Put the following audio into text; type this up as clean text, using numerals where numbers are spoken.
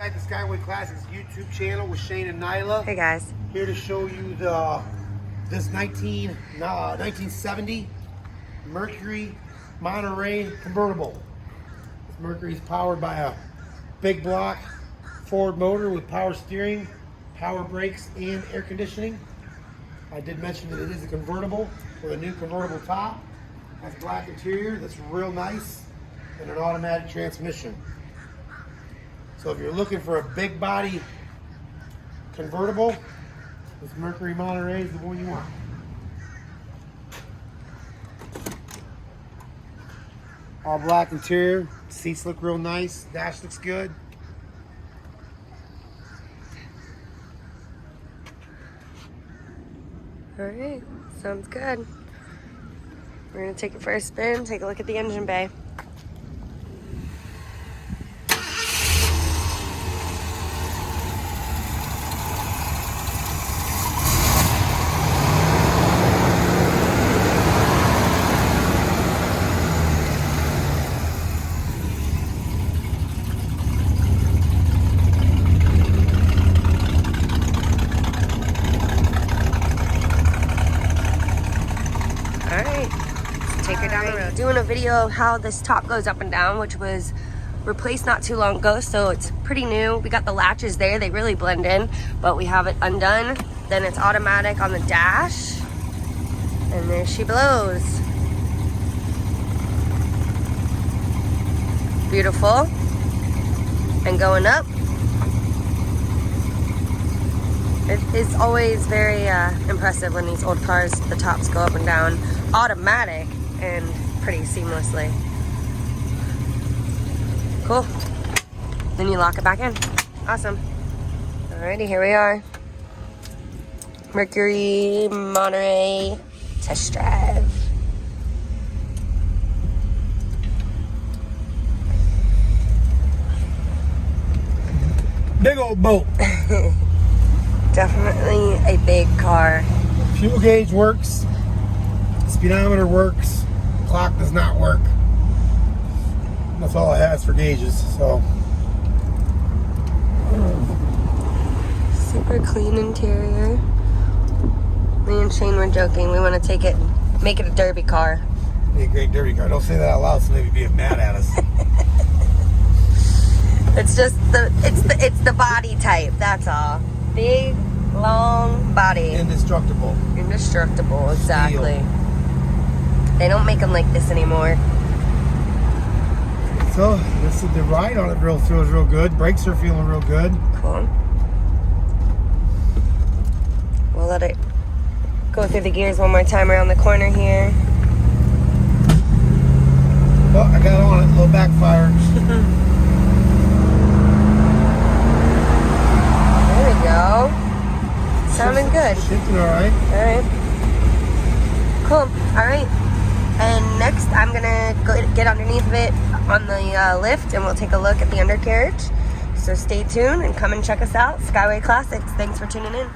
At the Skyway Classics YouTube channel with Shane and Nyla. Hey guys. Here to show you this 1970 Mercury Monterey Convertible. This Mercury is powered by a big block Ford motor with power steering, power brakes, and air conditioning. I did mention that it is a convertible with a new convertible top. Has black interior that's real nice and an automatic transmission. So if you're looking for a big body convertible, this Mercury Monterey is the one you want. All black interior, seats look real nice, dash looks good. All right, sounds good. We're gonna take it for a spin, take a look at the engine bay. Take her down the road. Doing a video of how this top goes up and down, which was replaced not too long ago, so it's pretty new. We got the latches there, they really blend in, but we have it undone. Then it's automatic on the dash, and there she blows. Beautiful. And going up. It's always very impressive when these old cars, the tops go up and down automatic and pretty seamlessly. Cool. Then you lock it back in. Awesome. Alrighty, here we are. Mercury Monterey test drive. Big old boat. Definitely a big car. Fuel gauge works. Speedometer works. Clock does not work. That's all it has for gauges. So super clean interior. Me and Shane were joking. We want to take it, make it a derby car. Be a great derby car. Don't say that out loud, so they'd be mad at us. It's just it's the body type. That's all. Big, long body. Indestructible. Indestructible, exactly. Steel. They don't make them like this anymore. So, this is the ride on it feels real good. Brakes are feeling real good. Cool. We'll let it go through the gears one more time around the corner here. Oh, I got on it. A little backfire. There we go. Sounding good. Shifting all right. All right. Cool. All right. And next, I'm gonna go get underneath of it on the lift, and we'll take a look at the undercarriage. So stay tuned and come and check us out. Skyway Classics. Thanks for tuning in.